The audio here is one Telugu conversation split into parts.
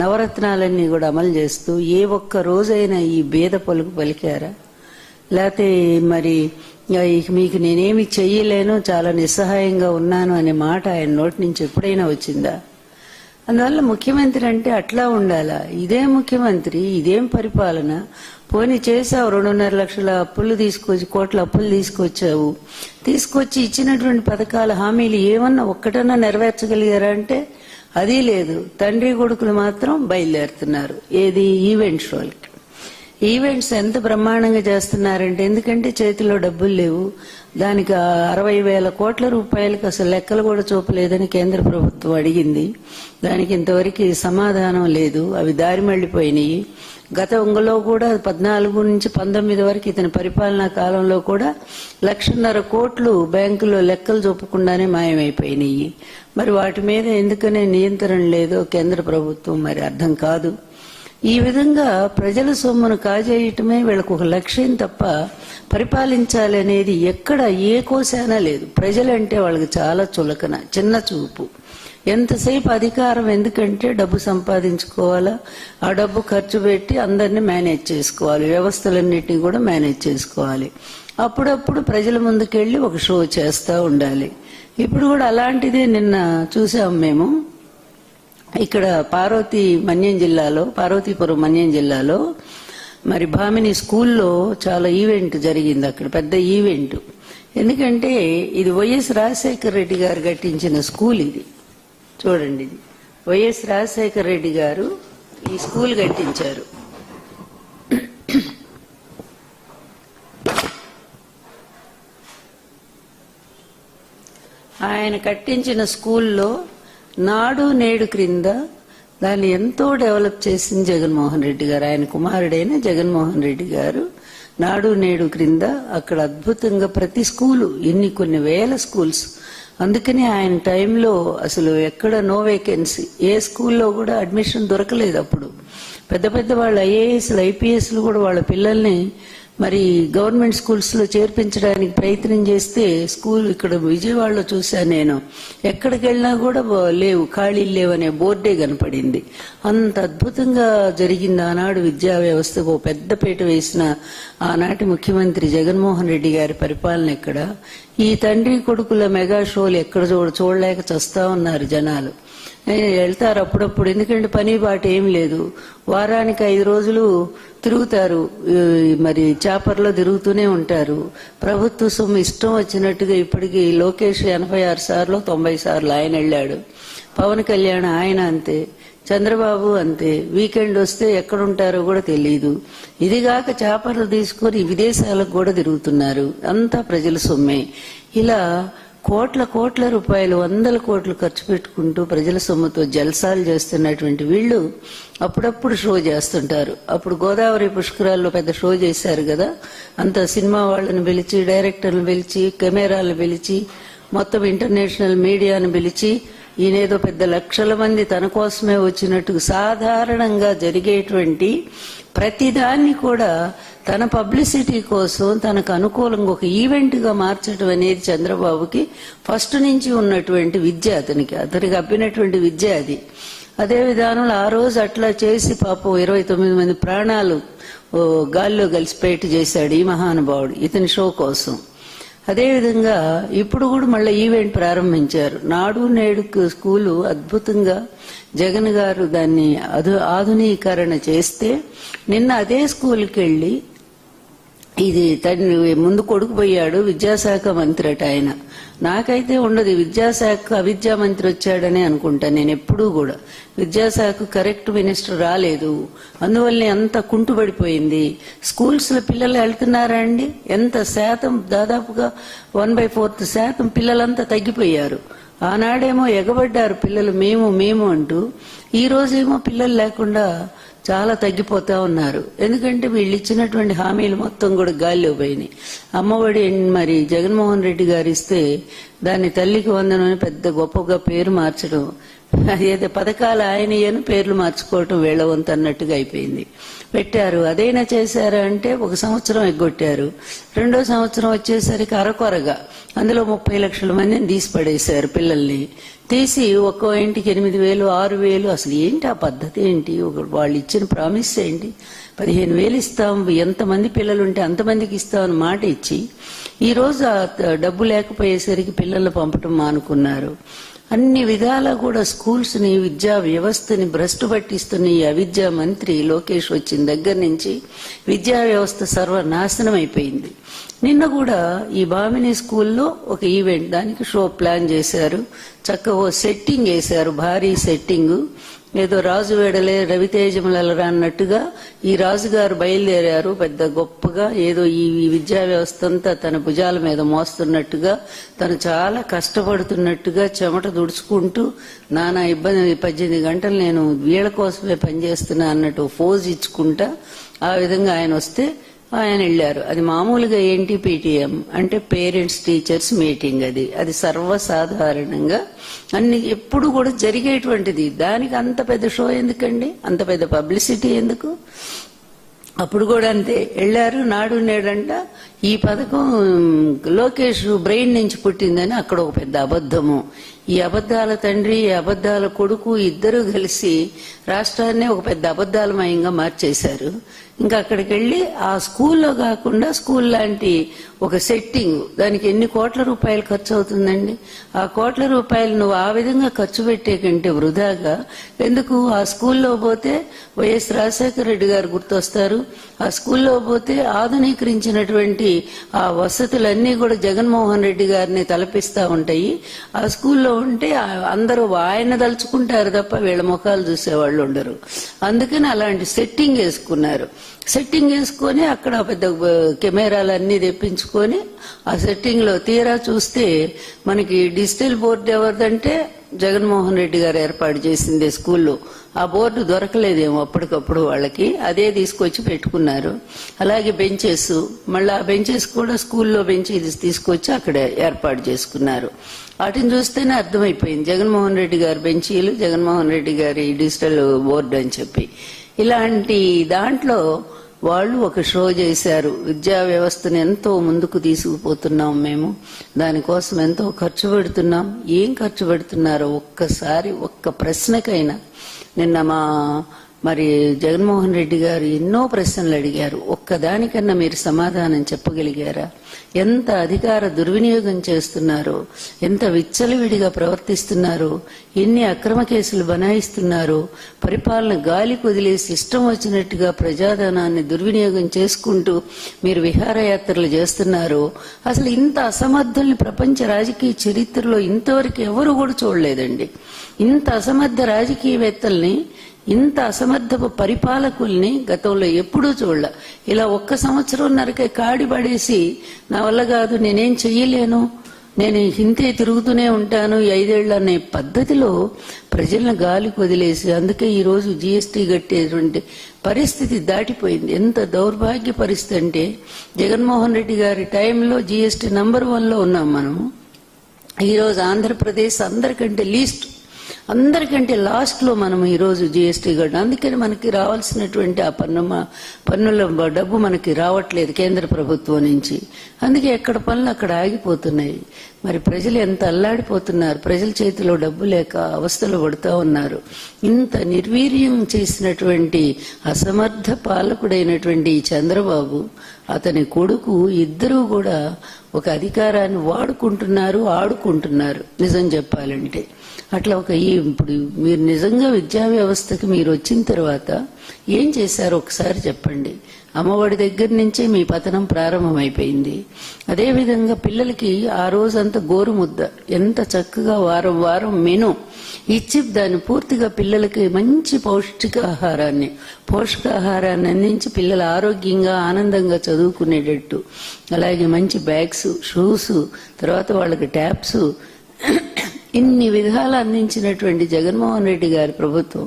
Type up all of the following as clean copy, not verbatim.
నవరత్నాలన్నీ కూడా అమలు చేస్తూ ఏ ఒక్క రోజైనా ఈ భేద పలుకు పలికారా? లేకపోతే మరి మీకు నేనేమి చెయ్యలేను, చాలా నిస్సహాయంగా ఉన్నాను అనే మాట ఆయన నోటి నుంచి ఎప్పుడైనా వచ్చిందా? అందువల్ల ముఖ్యమంత్రి అంటే అట్లా ఉండాలా? ఇదే ముఖ్యమంత్రి, ఇదేం పరిపాలన? పోనీ చేసావు, 2.5 లక్షల అప్పులు తీసుకొచ్చి, కోట్ల అప్పులు తీసుకొచ్చి ఇచ్చినటువంటి పథకాల హామీలు ఏమన్నా ఒక్కటన్నా నెరవేర్చగలిగారా అంటే అది లేదు. తండ్రి కొడుకులు మాత్రం బయలుదేరుతున్నారు. ఏది? ఈవెంట్ షోలకి. ఈవెంట్స్ ఎంత బ్రహ్మాండంగా చేస్తున్నారంటే, ఎందుకంటే చేతిలో డబ్బులు లేవు, దానికి 60,000 కోట్ల రూపాయలకు అసలు లెక్కలు కూడా చూపలేదని కేంద్ర ప్రభుత్వం అడిగింది. దానికి ఇంతవరకు సమాధానం లేదు. అవి దారి మళ్లిపోయినాయి. గతంలో కూడా 14 నుంచి 19 వరకు ఇతని పరిపాలనా కాలంలో కూడా 1,50,000 కోట్లు బ్యాంకులో లెక్కలు చూపకుండానే మాయమైపోయినాయి. మరి వాటి మీద ఎందుకనే నియంత్రణ లేదో కేంద్ర ప్రభుత్వం మరి అర్థం కాదు. ఈ విధంగా ప్రజల సొమ్మును కాజేయటమే వీళ్ళకు ఒక లక్ష్యం తప్ప పరిపాలించాలి అనేది ఎక్కడ ఏ కోశానా లేదు. ప్రజలంటే వాళ్ళకి చాలా చులకన, చిన్న చూపు. ఎంతసేపు అధికారం ఎందుకంటే డబ్బు సంపాదించుకోవాలా, ఆ డబ్బు ఖర్చు పెట్టి అందరినీ మేనేజ్ చేసుకోవాలి, వ్యవస్థలన్నిటినీ కూడా మేనేజ్ చేసుకోవాలి. అప్పుడప్పుడు ప్రజల ముందుకెళ్లి ఒక షో చేస్తూ ఉండాలి. ఇప్పుడు కూడా అలాంటిదే నిన్న చూసాం మేము. ఇక్కడ పార్వతీపురం మన్యం జిల్లాలో మరి భామిని స్కూల్లో చాలా ఈవెంట్ జరిగింది. అక్కడ పెద్ద ఈవెంట్. ఎందుకంటే ఇది వైఎస్ రాజశేఖర రెడ్డి గారు కట్టించిన స్కూల్. ఇది చూడండి, ఇది వైఎస్ రాజశేఖర రెడ్డి గారు ఈ స్కూల్ కట్టించారు. ఆయన కట్టించిన స్కూల్లో నాడు నేడు క్రింద దాన్ని ఎంతో డెవలప్ చేసింది జగన్మోహన్ రెడ్డి గారు. ఆయన కుమారుడైన జగన్మోహన్ రెడ్డి గారు నాడు నేడు క్రింద అక్కడ అద్భుతంగా ప్రతి స్కూలు, కొన్ని వేల స్కూల్స్. అందుకని ఆయన టైంలో అసలు ఎక్కడ నో వేకెన్సీ, ఏ స్కూల్లో కూడా అడ్మిషన్ దొరకలేదు. అప్పుడు పెద్ద పెద్ద వాళ్ళు ఐఏఎస్లు ఐపీఎస్లు కూడా వాళ్ళ పిల్లల్ని మరి గవర్నమెంట్ స్కూల్స్ లో చేర్పించడానికి ప్రయత్నం చేస్తే స్కూల్ ఇక్కడ విజయవాడలో చూశాను నేను, ఎక్కడికి వెళ్ళినా కూడా లేవు, ఖాళీలు లేవనే బోర్డే కనపడింది. అంత అద్భుతంగా జరిగింది ఆనాడు విద్యా వ్యవస్థకు పెద్ద పీట వేసిన ఆనాటి ముఖ్యమంత్రి జగన్మోహన్ రెడ్డి గారి పరిపాలన. ఎక్కడ ఈ తండ్రి కొడుకుల మెగా షోలు ఎక్కడ చూడలేక చస్తా ఉన్నారు జనాలు. వెళ్తారు అప్పుడప్పుడు, ఎందుకంటే పని బాట ఏం లేదు. వారానికి 5 రోజులు తిరుగుతారు, మరి చాపర్లో తిరుగుతూనే ఉంటారు. ప్రభుత్వ సొమ్ము ఇష్టం వచ్చినట్టుగా ఇప్పటికి లోకేష్ 86 సార్లు 90 సార్లు ఆయన వెళ్ళాడు. పవన్ కళ్యాణ్ ఆయన అంతే, చంద్రబాబు అంతే. వీకెండ్ వస్తే ఎక్కడుంటారో కూడా తెలియదు. ఇదిగాక చాపర్లు తీసుకొని విదేశాలకు కూడా తిరుగుతున్నారు. అంతా ప్రజల సొమ్మే. ఇలా కోట్ల రూపాయలు, 100 కోట్లు ఖర్చు పెట్టుకుంటూ ప్రజల సొమ్ముతో జల్సాలు చేస్తున్నటువంటి వీళ్ళు అప్పుడప్పుడు షో చేస్తుంటారు. అప్పుడు గోదావరి పుష్కరాల్లో పెద్ద షో చేశారు కదా, అంత సినిమా వాళ్ళని పిలిచి, డైరెక్టర్లను పిలిచి, కెమెరాలను పిలిచి, మొత్తం ఇంటర్నేషనల్ మీడియాను పిలిచి, ఈయనేదో పెద్ద లక్షల మంది తన కోసమే వచ్చినట్టు సాధారణంగా జరిగేటువంటి ప్రతిదాన్ని కూడా తన పబ్లిసిటీ కోసం తనకు అనుకూలంగా ఒక ఈవెంట్ గా మార్చడం అనేది చంద్రబాబుకి ఫస్ట్ నుంచి ఉన్నటువంటి విద్య, అతనికి అబ్బినటువంటి విద్య అది. అదే విధానంలో ఆ రోజు అట్లా చేసి పాపం 29 మంది ప్రాణాలు గాల్లో కలిసిపోయేట్టు చేశాడు ఈ మహానుభావుడు ఇతని షో కోసం. అదేవిధంగా ఇప్పుడు కూడా మళ్ళీ ఈవెంట్ ప్రారంభించారు. నాడు నేడు స్కూలు అద్భుతంగా జగన్ గారు దాన్ని ఆధునీకరణ చేస్తే నిన్న అదే స్కూల్కి వెళ్ళి, ఇది తండ్రి ముందు కొడుకు పోయాడు, విద్యాశాఖ మంత్రి అట ఆయన. నాకైతే ఉండదు విద్యాశాఖ అవిద్యా మంత్రి వచ్చాడని అనుకుంటా నేను ఎప్పుడూ కూడా. విద్యాశాఖ కరెక్ట్ మినిస్టర్ రాలేదు, అందువల్లనే అంత కుంటుపడిపోయింది. స్కూల్స్ లో పిల్లలు వెళ్తున్నారా అండి? ఎంత శాతం? దాదాపుగా 1/4% పిల్లలంతా తగ్గిపోయారు. ఆనాడేమో ఎగబడ్డారు పిల్లలు, మేము అంటూ. ఈ రోజేమో పిల్లలు లేకుండా చాలా తగ్గిపోతా ఉన్నారు. ఎందుకంటే వీళ్ళు ఇచ్చినటువంటి హామీలు మొత్తం కూడా గాల్లో పోయినాయి. అమ్మఒడి మరి జగన్మోహన్ రెడ్డి గారు ఇస్తే దాన్ని తల్లికి వందనని పెద్ద గొప్పగా పేరు మార్చడం, ఏదో పథకాలు ఆయనయ్యను పేర్లు మార్చుకోవటం వీళ్ళ వంతు అన్నట్టుగా అయిపోయింది. పెట్టారు, అదైనా చేశారా అంటే 1 సంవత్సరం ఎగ్గొట్టారు. 2వ సంవత్సరం వచ్చేసరికి అరకొరగా అందులో 30 లక్షల మందిని తీసి పడేశారు. పిల్లల్ని తీసి ఒక్కో ఇంటికి 8,000, 6,000. అసలు ఏంటి ఆ పద్ధతి ఏంటి? వాళ్ళు ఇచ్చిన ప్రామిస్ ఏంటి? 15,000 ఇస్తాం, ఎంతమంది పిల్లలు ఉంటే అంతమందికి ఇస్తామని మాట ఇచ్చి ఈరోజు ఆ డబ్బు లేకపోయేసరికి పిల్లలు పంపటం మానుకున్నారు. అన్ని విధాలా కూడా స్కూల్స్ ని, విద్యా వ్యవస్థని భ్రష్టు పట్టిస్తున్న ఈ అవిద్యా మంత్రి లోకేష్ వచ్చిన దగ్గర నుంచి విద్యా వ్యవస్థ సర్వనాశనం అయిపోయింది. నిన్న కూడా ఈ భామిని స్కూల్లో ఒక ఈవెంట్, దానికి షో ప్లాన్ చేశారు. చక్కగా సెట్టింగ్ వేశారు, భారీ సెట్టింగ్. ఏదో రాజు వేడలే రవితేజములరా అన్నట్టుగా ఈ రాజుగారు బయలుదేరారు పెద్ద గొప్పగా. ఏదో ఈ విద్యా వ్యవస్థ అంతా తన భుజాల మీద మోస్తున్నట్టుగా, తను చాలా కష్టపడుతున్నట్టుగా, చెమట దుడుచుకుంటూ నానా ఇబ్బంది, 18 గంటలు నేను వీళ్ళ కోసమే పనిచేస్తున్నా అన్నట్టు ఫోజ్ ఇచ్చుకుంటా ఆ విధంగా ఆయన వస్తే ఆయన వెళ్ళారు. అది మామూలుగా ఏంటి, PTM అంటే పేరెంట్స్ టీచర్స్ మీటింగ్. అది సర్వసాధారణంగా అన్ని ఎప్పుడు కూడా జరిగేటువంటిది. దానికి అంత పెద్ద షో ఎందుకండి, అంత పెద్ద పబ్లిసిటీ ఎందుకు? అప్పుడు కూడా అంతే వెళ్ళారు. నాడు నేడంట ఈ పథకం లోకేష్ బ్రెయిన్ నుంచి పుట్టిందని అక్కడ ఒక పెద్ద అబద్ధము. ఈ అబద్ధాల తండ్రి, ఈ అబద్ధాల కొడుకు ఇద్దరూ కలిసి రాష్ట్రాన్ని ఒక పెద్ద అబద్ధాలమయంగా మార్చేశారు. ఇంకా అక్కడికి వెళ్ళి ఆ స్కూల్లో కాకుండా స్కూల్ లాంటి ఒక సెట్టింగ్, దానికి ఎన్ని కోట్ల రూపాయలు ఖర్చు అవుతుందండి? ఆ కోట్ల రూపాయలు నువ్వు ఆ విధంగా ఖర్చు పెట్టే కంటే వృధాగా ఎందుకు? ఆ స్కూల్లో పోతే వైఎస్ రాజశేఖర రెడ్డి గారు గుర్తొస్తారు. ఆ స్కూల్లో పోతే ఆధునీకరించినటువంటి ఆ వసతులన్నీ కూడా జగన్మోహన్ రెడ్డి గారిని తలపిస్తా ఉంటాయి. ఆ స్కూల్లో ఉంటే అందరూ ఆయన దలుచుకుంటారు తప్ప వీళ్ళ ముఖాలు చూసేవాళ్ళు ఉండరు. అందుకని అలాంటి సెట్టింగ్ వేసుకున్నారు. సెట్టింగ్ వేసుకొని అక్కడ పెద్ద కెమెరాలన్నీ తెప్పించుకొని ఆ సెట్టింగ్ లో తీరా చూస్తే మనకి డిజిటల్ బోర్డు ఎవరిదంటే జగన్మోహన్ రెడ్డి గారు ఏర్పాటు చేసిందే స్కూల్లో. ఆ బోర్డు దొరకలేదేమో అప్పటికప్పుడు వాళ్ళకి, అదే తీసుకొచ్చి పెట్టుకున్నారు. అలాగే బెంచెస్, మళ్ళీ ఆ బెంచెస్ కూడా స్కూల్లో బెంచెస్ తీసుకొచ్చి అక్కడ ఏర్పాటు చేసుకున్నారు. వాటిని చూస్తేనే అర్థమైపోయింది జగన్మోహన్ రెడ్డి గారి బెంచీలు, జగన్మోహన్ రెడ్డి గారి డిజిటల్ బోర్డు అని చెప్పి. ఇలాంటి దాంట్లో వాళ్ళు ఒక షో చేశారు. విద్యా వ్యవస్థను ఎంతో ముందుకు తీసుకుపోతున్నాం మేము, దానికోసం ఎంతో ఖర్చు పెడుతున్నాం. ఏం ఖర్చు పెడుతున్నారో ఒక్కసారి ఒక్క ప్రశ్నకైనా నిన్న మరి జగన్మోహన్ రెడ్డి గారు ఎన్నో ప్రశ్నలు అడిగారు. ఒక్కదానికన్నా మీరు సమాధానం చెప్పగలిగారా? ఎంత అధికార దుర్వినియోగం చేస్తున్నారో, ఎంత విచ్చలవిడిగా ప్రవర్తిస్తున్నారో, ఎన్ని అక్రమ కేసులు బనాయిస్తున్నారో, పరిపాలన గాలి వదిలేసి ఇష్టం వచ్చినట్టుగా ప్రజాధనాన్ని దుర్వినియోగం చేసుకుంటూ మీరు విహారయాత్రలు చేస్తున్నారో, అసలు ఇంత అసమర్థుల్ని ప్రపంచ రాజకీయ చరిత్రలో ఇంతవరకు ఎవరు కూడా చూడలేదండి. ఇంత అసమర్థ రాజకీయవేత్తల్ని, ఇంత అసమర్థపు పరిపాలకుల్ని గతంలో ఎప్పుడూ చూడలే. ఇలా 1 సంవత్సరంన్నరకే కాడి పడేసి నా వల్ల కాదు, నేనేం చెయ్యలేను, నేను ఇంతే తిరుగుతూనే ఉంటాను 5 ఏళ్ళు అనే పద్ధతిలో ప్రజలను గాలికి వదిలేసి, అందుకే ఈ రోజు GST కట్టేటువంటి పరిస్థితి దాటిపోయింది. ఎంత దౌర్భాగ్య పరిస్థితి అంటే, జగన్మోహన్ రెడ్డి గారి టైంలో GST నంబర్ 1లో ఉన్నాం మనము. ఈరోజు ఆంధ్రప్రదేశ్ అందరికంటే లాస్ట్ లో మనం ఈరోజు GST కట్టాం. అందుకని మనకి రావాల్సినటువంటి ఆ పన్నుల డబ్బు మనకి రావట్లేదు కేంద్ర ప్రభుత్వం నుంచి. అందుకే ఎక్కడ పనులు అక్కడ ఆగిపోతున్నాయి. మరి ప్రజలు ఎంత అల్లాడిపోతున్నారు, ప్రజల చేతిలో డబ్బు లేక అవస్థలు పడుతూ ఉన్నారు. ఇంత నిర్వీర్యం చేసినటువంటి అసమర్థ పాలకుడైనటువంటి చంద్రబాబు, అతని కొడుకు ఇద్దరూ కూడా ఒక అధికారాన్ని వాడుకుంటున్నారు, ఆడుకుంటున్నారు నిజం చెప్పాలంటే. అట్లా ఇప్పుడు మీరు నిజంగా విద్యా వ్యవస్థకి మీరు వచ్చిన తర్వాత ఏం చేశారో ఒకసారి చెప్పండి. అమ్మఒడి దగ్గర నుంచే మీ పతనం ప్రారంభమైపోయింది. అదేవిధంగా పిల్లలకి ఆ రోజంతా గోరుముద్ద ఎంత చక్కగా వారం వారం మెను ఇచ్చి దాన్ని పూర్తిగా పిల్లలకి మంచి పోషకాహారాన్ని అందించి పిల్లలు ఆరోగ్యంగా ఆనందంగా చదువుకునేటట్టు, అలాగే మంచి బ్యాగ్స్, షూస్, తర్వాత వాళ్ళకి ట్యాబ్స్, ఇన్ని విధాలు అందించినటువంటి జగన్మోహన్ రెడ్డి గారి ప్రభుత్వం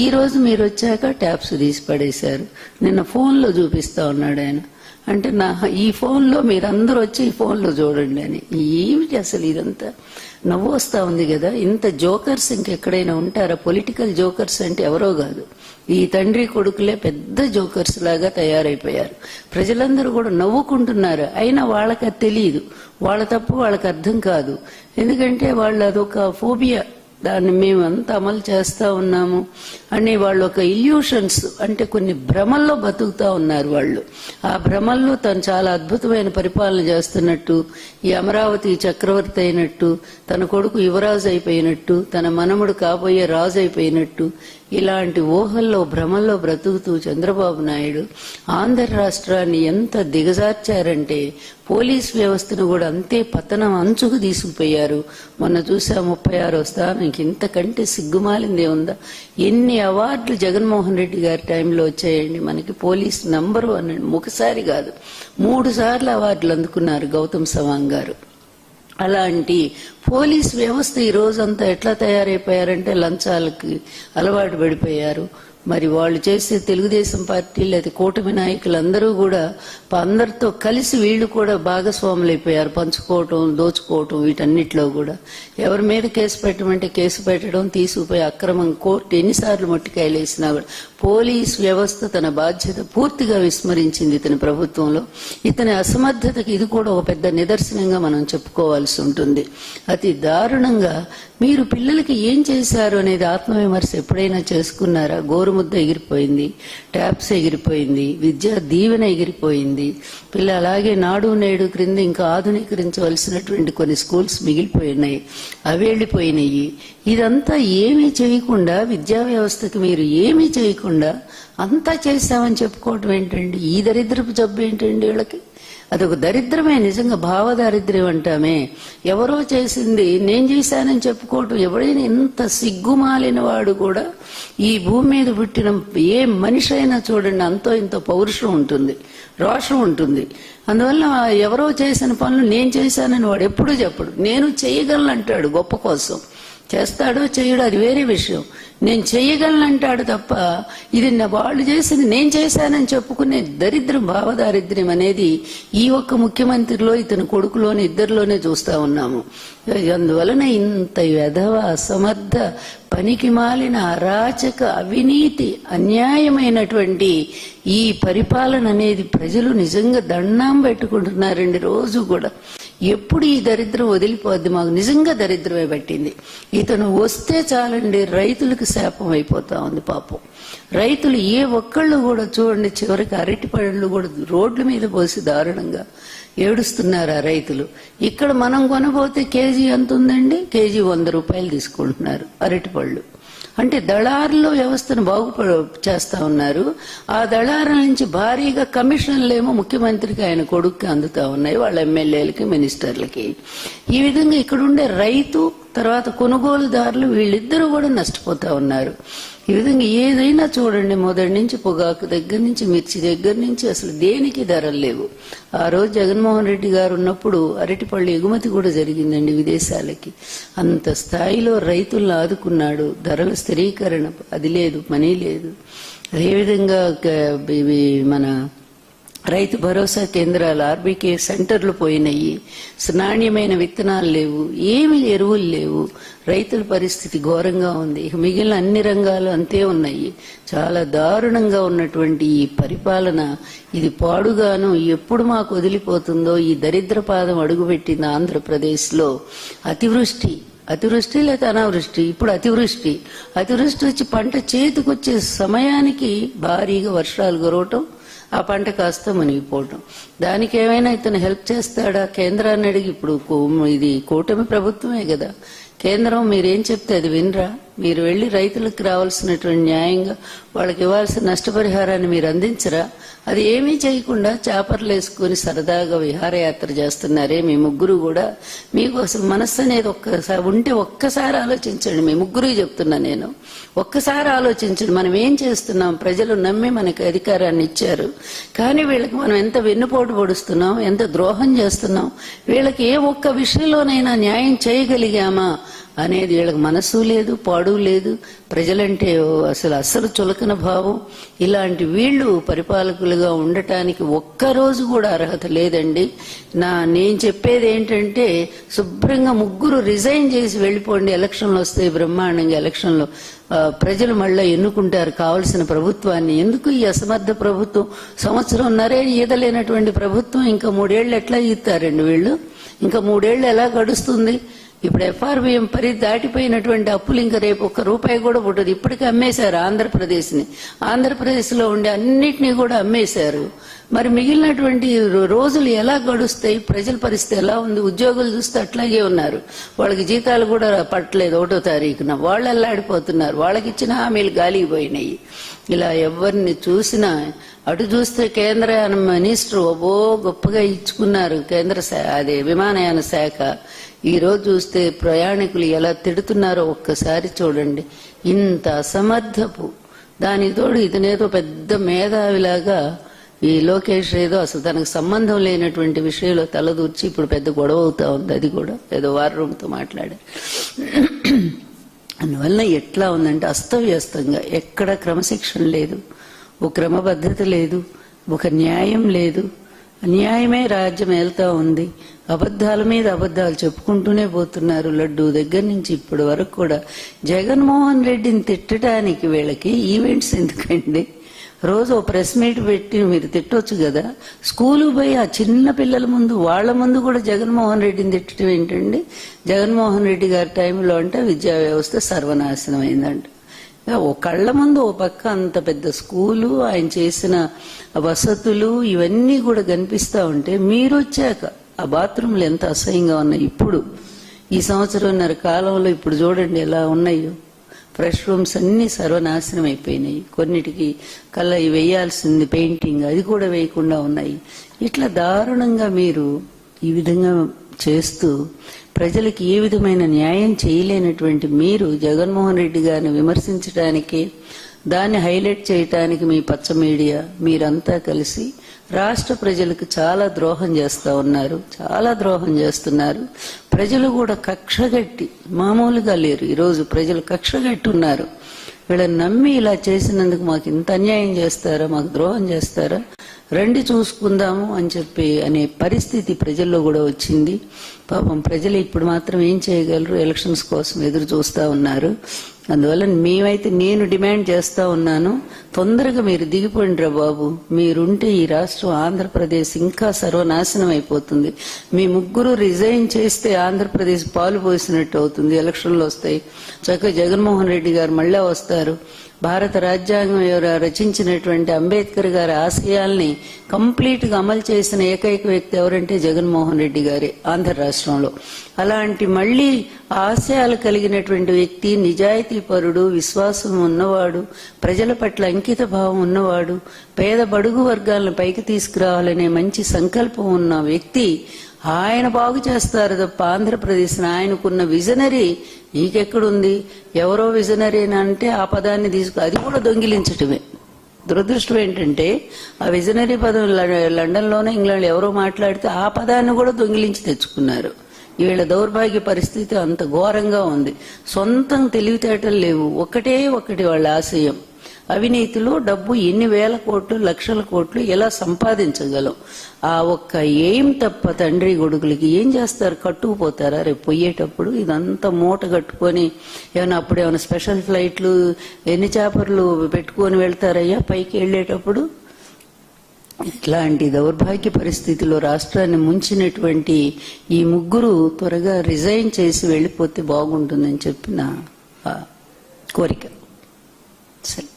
ఈ రోజు మీరు వచ్చాక ట్యాబ్స్ తీసి పడేశారు. నిన్న ఫోన్లో చూపిస్తా ఉన్నాడు ఆయన. అంటే ఈ ఫోన్లో మీరందరూ వచ్చి ఈ ఫోన్లో చూడండి అని. ఏమిటి అసలు ఇదంతా? నవ్వు వస్తా ఉంది కదా. ఇంత జోకర్స్ ఇంకెక్కడైనా ఉంటారా? పొలిటికల్ జోకర్స్ అంటే ఎవరో కాదు, ఈ తండ్రి కొడుకులే పెద్ద జోకర్స్ లాగా తయారైపోయారు. ప్రజలందరూ కూడా నవ్వుకుంటున్నారు, అయినా వాళ్ళకి అది తెలియదు. వాళ్ళ తప్పు వాళ్ళకి అర్థం కాదు. ఎందుకంటే వాళ్ళు అదొక ఫోబియా, దాన్ని మేము అంతా అమలు చేస్తా ఉన్నాము అని వాళ్ళు ఒక ఇల్యూషన్స్, అంటే కొన్ని భ్రమల్లో బతుకుతా ఉన్నారు వాళ్ళు. ఆ భ్రమల్లో తను చాలా అద్భుతమైన పరిపాలన చేస్తున్నట్టు, ఈ అమరావతి చక్రవర్తి అయినట్టు, తన కొడుకు యువరాజు అయిపోయినట్టు, తన మనముడు కాబోయే రాజు అయిపోయినట్టు, ఇలాంటి ఊహల్లో భ్రమల్లో బ్రతుకుతూ చంద్రబాబు నాయుడు ఆంధ్ర రాష్ట్రాన్ని ఎంత దిగజార్చారంటే పోలీస్ వ్యవస్థను కూడా అంతే పతనం అంచుకు తీసుకుపోయారు. మొన్న చూసా 36వ స్థానానికి. ఇంతకంటే సిగ్గుమాలిందే ఉందా? ఎన్ని అవార్డులు జగన్మోహన్ రెడ్డి గారి టైంలో వచ్చాయండి మనకి. పోలీస్ నంబర్ 1 ఒకసారి కాదు 3 సార్లు అవార్డులు అందుకున్నారు గౌతమ్ సవాంగ్ గారు. అలాంటి పోలీస్ వ్యవస్థ ఈ రోజంతా ఎట్లా తయారైపోయారంటే లంచాలకి అలవాటు పడిపోయారు. మరి వాళ్ళు చేసే తెలుగుదేశం పార్టీ లేదా కూటమి నాయకులందరూ కూడా అందరితో కలిసి వీళ్ళు కూడా భాగస్వాములైపోయారు. పంచుకోవటం, దోచుకోవటం, వీటన్నిటిలో కూడా ఎవరి మీద కేసు పెట్టమంటే కేసు పెట్టడం, తీసుకుపోయి అక్రమం కోర్టు ఎన్నిసార్లు మొట్టికాయలు వేసినా కూడా పోలీస్ వ్యవస్థ తన బాధ్యత పూర్తిగా విస్మరించింది ఇతని ప్రభుత్వంలో. ఇతని అసమర్థతకి ఇది కూడా ఒక పెద్ద నిదర్శనంగా మనం చెప్పుకోవాల్సి ఉంటుంది. అతి దారుణంగా మీరు పిల్లలకి ఏం చేశారు అనేది ఆత్మవిమర్శ ఎప్పుడైనా చేసుకున్నారా? గోరుముద్ద ఎగిరిపోయింది, ట్యాబ్స్ ఎగిరిపోయింది, విద్యా దీవెన ఎగిరిపోయింది. పిల్ల అలాగే నాడు నేడు క్రింద ఇంకా ఆధునీకరించవలసినటువంటి కొన్ని స్కూల్స్ మిగిలిపోయినాయి, అవి వెళ్ళిపోయినాయి. ఇదంతా ఏమీ చేయకుండా, విద్యా వ్యవస్థకి మీరు ఏమీ చేయకుండా అంతా చేశామని చెప్పుకోవటం ఏంటండి? ఈ దరిద్రపు జబ్బు ఏంటండి వీళ్ళకి? అదొక దరిద్రమే, నిజంగా భావదారిద్ర్యం అంటామే. ఎవరో చేసింది నేను చేశానని చెప్పుకోవటం. ఎవడైనా ఎంత సిగ్గుమాలిన వాడు కూడా ఈ భూమి మీద పుట్టిన ఏ మనిషి అయినా చూడండి అంతో ఇంతో పౌరుషం ఉంటుంది, రోషం ఉంటుంది. అందువల్ల ఎవరో చేసిన పనులు నేను చేశానని వాడు ఎప్పుడూ చెప్పడు. నేను చేయగలను అంటాడు, గొప్ప కోసం. చేస్తాడో చేయడో అది వేరే విషయం. నేను చెయ్యగలనంటాడు తప్ప ఇది వాళ్ళు చేసింది నేను చేశానని చెప్పుకునే దరిద్రం, భావదారిద్ర్యం అనేది ఈ ఒక్క ముఖ్యమంత్రిలో, ఇతని కొడుకులోని ఇద్దరిలోనే చూస్తా ఉన్నాము. అందువలన ఇంత వెధవ, అసమర్థ, పనికి మాలిన, అరాచక, అవినీతి, అన్యాయమైనటువంటి ఈ పరిపాలన అనేది ప్రజలు నిజంగా దండం పెట్టుకుంటున్నారండి రోజు కూడా. ఎప్పుడు ఈ దరిద్రం వదిలిపోద్ది? మాకు నిజంగా దరిద్రమే పట్టింది. ఇతను వస్తే చాలండి రైతులకు శాపం అయిపోతా ఉంది పాపం. రైతులు ఏ ఒక్కళ్ళు కూడా చూడండి చివరికి అరటి పళ్ళు కూడా రోడ్ల మీద పోసి దారుణంగా ఏడుస్తున్నారు ఆ రైతులు. ఇక్కడ మనం కొనబోతే కేజీ ఎంత ఉందండి? కేజీ 100 రూపాయలు తీసుకుంటున్నారు అరటిపళ్ళు. అంటే దళారుల వ్యవస్థను చేస్తా ఉన్నారు. ఆ దళారుల నుంచి భారీగా కమిషన్లేమో ముఖ్యమంత్రికి, ఆయన కొడుక్కి అందుతా ఉన్నాయి, వాళ్ళ ఎమ్మెల్యేలకి, మినిస్టర్లకి. ఈ విధంగా ఇక్కడుండే రైతు తర్వాత కొనుగోలుదారులు వీళ్ళిద్దరూ కూడా నష్టపోతా ఉన్నారు. ఈ విధంగా ఏదైనా చూడండి, మొదటి నుంచి పొగాకు దగ్గర నుంచి, మిర్చి దగ్గర నుంచి అసలు దేనికి ధరలు లేవు. ఆ రోజు జగన్మోహన్ రెడ్డి గారు ఉన్నప్పుడు అరటిపళ్ళు ఎగుమతి కూడా జరిగిందండి విదేశాలకి. అంత స్థాయిలో రైతులను ఆదుకున్నాడు. ధరల స్థిరీకరణ అది లేదు, మనీ లేదు. అదేవిధంగా మన రైతు భరోసా కేంద్రాలు, ఆర్బీకే సెంటర్లు పోయినాయి. నాణ్యమైన విత్తనాలు లేవు, ఏమి ఎరువులు లేవు. రైతుల పరిస్థితి ఘోరంగా ఉంది. మిగిలిన అన్ని రంగాలు అంతే ఉన్నాయి. చాలా దారుణంగా ఉన్నటువంటి ఈ పరిపాలన ఇది పాడుగాను ఎప్పుడు మాకు వదిలిపోతుందో. ఈ దరిద్రపాదం అడుగుపెట్టింది ఆంధ్రప్రదేశ్లో. అతివృష్టి లేదా అనావృష్టి, ఇప్పుడు అతివృష్టి వచ్చి పంట చేతికొచ్చే సమయానికి భారీగా వర్షాలు కురవటం, ఆ పంట కాస్త మునిగిపోవటం. దానికి ఏమైనా ఇతను హెల్ప్ చేస్తాడా? కేంద్రాన్ని అడిగి, ఇప్పుడు ఇది కూటమి ప్రభుత్వమే కదా, కేంద్రం మీరేం చెప్తే అది వినరా? మీరు వెళ్లి రైతులకు రావాల్సినటువంటి న్యాయంగా వాళ్ళకి ఇవ్వాల్సిన నష్టపరిహారాన్ని మీరు అందించరా? అది ఏమీ చేయకుండా చాపర్లు వేసుకుని సరదాగా విహారయాత్ర చేస్తున్నారే మీ ముగ్గురు కూడా. మీకు అసలు మనస్సు అనేది ఒక్కసారి ఆలోచించండి. మీ ముగ్గురు చెప్తున్నా నేను, ఒక్కసారి ఆలోచించండి. మనం ఏం చేస్తున్నాం? ప్రజలు నమ్మి మనకి అధికారాన్ని ఇచ్చారు, కానీ వీళ్ళకి మనం ఎంత వెన్నుపోటు పొడుస్తున్నాం, ఎంత ద్రోహం చేస్తున్నాం. వీళ్ళకి ఏ ఒక్క విషయంలోనైనా న్యాయం చేయగలిగామా అనేది వీళ్ళకి మనసు లేదు, పాడు లేదు. ప్రజలంటే అసలు చులకన భావం. ఇలాంటి వీళ్ళు పరిపాలకులుగా ఉండటానికి ఒక్కరోజు కూడా అర్హత లేదండి. నేను చెప్పేది ఏంటంటే, శుభ్రంగా ముగ్గురు రిజైన్ చేసి వెళ్ళిపోండి. ఎలక్షన్లు వస్తాయి, బ్రహ్మాండంగా ఎలక్షన్లో ప్రజలు మళ్ళీ ఎన్నుకుంటారు కావలసిన ప్రభుత్వాన్ని. ఎందుకు ఈ అసమర్థ ప్రభుత్వం? సంవత్సరంన్నరే ఈదలేనటువంటి ప్రభుత్వం ఇంకా 3 ఏళ్ళు ఎట్లా ఈతారండి వీళ్ళు? ఇంకా 3 ఏళ్ళు ఎలా గడుస్తుంది? ఇప్పుడు ఎఫ్ఆర్బిఎం పరిధి దాటిపోయినటువంటి అప్పులు ఇంకా రేపు ₹1 కూడా పుట్టదు. ఇప్పటికీ అమ్మేశారు ఆంధ్రప్రదేశ్ని. ఆంధ్రప్రదేశ్లో ఉండే అన్నిటినీ కూడా అమ్మేశారు. మరి మిగిలినటువంటి రోజులు ఎలా గడుస్తాయి? ప్రజల పరిస్థితి ఎలా ఉంది? ఉద్యోగులు చూస్తే అట్లాగే ఉన్నారు. వాళ్ళకి జీతాలు కూడా పట్టలేదు 1వ తారీఖున. వాళ్ళు అల్లాడిపోతున్నారు. వాళ్ళకి ఇచ్చిన హామీలు గాలికి పోయినాయి. ఇలా ఎవరిని చూసినా, అటు చూస్తే కేంద్ర మినిస్టర్ గొప్పగా ఇచ్చుకున్నారు కేంద్ర విమానయాన శాఖ. ఈ రోజు చూస్తే ప్రయాణికులు ఎలా తిడుతున్నారో ఒక్కసారి చూడండి. ఇంత అసమర్థపు దానికి తోడు ఇతనేదో పెద్ద మేధావిలాగా ఈ లోకేష్ ఏదో అసలు తనకు సంబంధం లేనటువంటి విషయంలో తలదూర్చి ఇప్పుడు పెద్ద గొడవ అవుతా ఉంది. అది కూడా ఏదో వార్ రూమ్తో మాట్లాడారు. అందువల్ల ఎట్లా ఉందంటే అస్తవ్యస్తంగా, ఎక్కడ క్రమశిక్షణ లేదు, ఒక క్రమబద్ధత లేదు, ఒక న్యాయం లేదు. అన్యాయమే రాజ్యం వెళ్తా ఉంది. అబద్ధాల మీద అబద్ధాలు చెప్పుకుంటూనే పోతున్నారు. లడ్డూ దగ్గర నుంచి ఇప్పటి వరకు కూడా. జగన్మోహన్ రెడ్డిని తిట్టడానికి వీళ్ళకి ఈవెంట్స్ ఎందుకండి? రోజు ఓ ప్రెస్ మీట్ పెట్టి మీరు తిట్టొచ్చు కదా. స్కూలు పోయి ఆ చిన్న పిల్లల ముందు, వాళ్ళ ముందు కూడా జగన్మోహన్ రెడ్డిని తిట్టడం ఏంటండి? జగన్మోహన్ రెడ్డి గారి టైంలో అంటే విద్యా వ్యవస్థ సర్వనాశనం అయిందంట. ఓ కళ్ళ ముందు ఓ పక్క అంత పెద్ద స్కూలు, ఆయన చేసిన వసతులు ఇవన్నీ కూడా కనిపిస్తా ఉంటే, మీరు వచ్చాక ఆ బాత్రూంలు ఎంత అసహ్యంగా ఉన్నాయి. ఇప్పుడు ఈ సంవత్సరంన్నర కాలంలో ఇప్పుడు చూడండి ఎలా ఉన్నాయో. ఫ్రెష్ రూమ్స్ అన్ని సర్వనాశనం అయిపోయినాయి. కొన్నిటికి కల్లా వేయాల్సింది పెయింటింగ్, అది కూడా వేయకుండా ఉన్నాయి. ఇట్లా దారుణంగా మీరు ఈ విధంగా చేస్తూ ప్రజలకు ఏ విధమైన న్యాయం చేయలేనటువంటి మీరు జగన్మోహన్ రెడ్డి గారిని విమర్శించడానికి, దాన్ని హైలైట్ చేయటానికి మీ పచ్చ మీడియా మీరంతా కలిసి రాష్ట్ర ప్రజలకు చాలా ద్రోహం చేస్తా ఉన్నారు. చాలా ద్రోహం చేస్తున్నారు. ప్రజలు కూడా కక్షగట్టి, మామూలుగా లేరు. ఈరోజు ప్రజలు కక్షగట్టి ఉన్నారు. వీళ్ళని నమ్మి ఇలా చేసినందుకు మాకు ఇంత అన్యాయం చేస్తారా, మాకు ద్రోహం చేస్తారా, రండి చూసుకుందాము అని చెప్పి అనే పరిస్థితి ప్రజల్లో కూడా వచ్చింది. పాపం ప్రజలు ఇప్పుడు మాత్రం ఏం చేయగలరు? ఎలక్షన్స్ కోసం ఎదురు చూస్తా ఉన్నారు. అందువల్ల మేమైతే నేను డిమాండ్ చేస్తా ఉన్నాను, తొందరగా మీరు దిగిపోండిరా బాబు. మీరుంటే ఈ రాష్ట్రం ఆంధ్రప్రదేశ్ ఇంకా సర్వనాశనం అయిపోతుంది. మీ ముగ్గురు రిజైన్ చేస్తే ఆంధ్రప్రదేశ్ పాలు పోసినట్టు అవుతుంది. ఎలక్షన్లు వస్తాయి, చక్కగా జగన్మోహన్ రెడ్డి గారు మళ్ళా వస్తారు. భారత రాజ్యాంగం రచించినటువంటి అంబేద్కర్ గారి ఆశయాల్ని కంప్లీట్ గా అమలు చేసిన ఏకైక వ్యక్తి ఎవరంటే జగన్మోహన్ రెడ్డి గారి ఆంధ్ర రాష్ట్రంలో. అలాంటి మళ్లీ ఆశయాలు కలిగినటువంటి వ్యక్తి, నిజాయితీ పరుడు, విశ్వాసం ఉన్నవాడు, ప్రజల పట్ల అంకిత భావం ఉన్నవాడు, పేద బడుగు వర్గాలను పైకి తీసుకురావాలనే మంచి సంకల్పం ఉన్న వ్యక్తి. ఆయన బాగు చేస్తారు తప్ప ఆంధ్రప్రదేశ్ని, ఆయనకున్న విజనరీ నీకెక్కడుంది? ఎవరో విజనరీ అంటే ఆ పదాన్ని అది కూడా దొంగిలించటమే. దురదృష్టం ఏంటంటే ఆ విజనరీ పదం లండన్లోనే ఇంగ్లాండ్ ఎవరో మాట్లాడితే ఆ పదాన్ని కూడా దొంగిలించి తెచ్చుకున్నారు. వీళ్ళ దౌర్భాగ్య పరిస్థితి అంత ఘోరంగా ఉంది. సొంతం తెలివితేటలు లేవు. ఒకటి వాళ్ళ ఆశయం. అవినీతిలో డబ్బు ఎన్ని వేల కోట్లు, లక్షల కోట్లు ఎలా సంపాదించగలం? ఆ ఒక్క ఎయిమ్ తప్ప తండ్రి కొడుకులకి ఏం చేస్తారు? కట్టుకుపోతారా రేపు పోయేటప్పుడు? ఇదంతా మూట కట్టుకొని ఏమైనా స్పెషల్ ఫ్లైట్లు, ఎన్ని చేపర్లు పెట్టుకొని వెళ్తారయ్యా పైకి వెళ్ళేటప్పుడు? ఇట్లాంటి దౌర్భాగ్య పరిస్థితిలో రాష్ట్రాన్ని ముంచినటువంటి ఈ ముగ్గురు త్వరగా రిజైన్ చేసి వెళ్ళిపోతే బాగుంటుందని చెప్పిన కోరిక. సరే.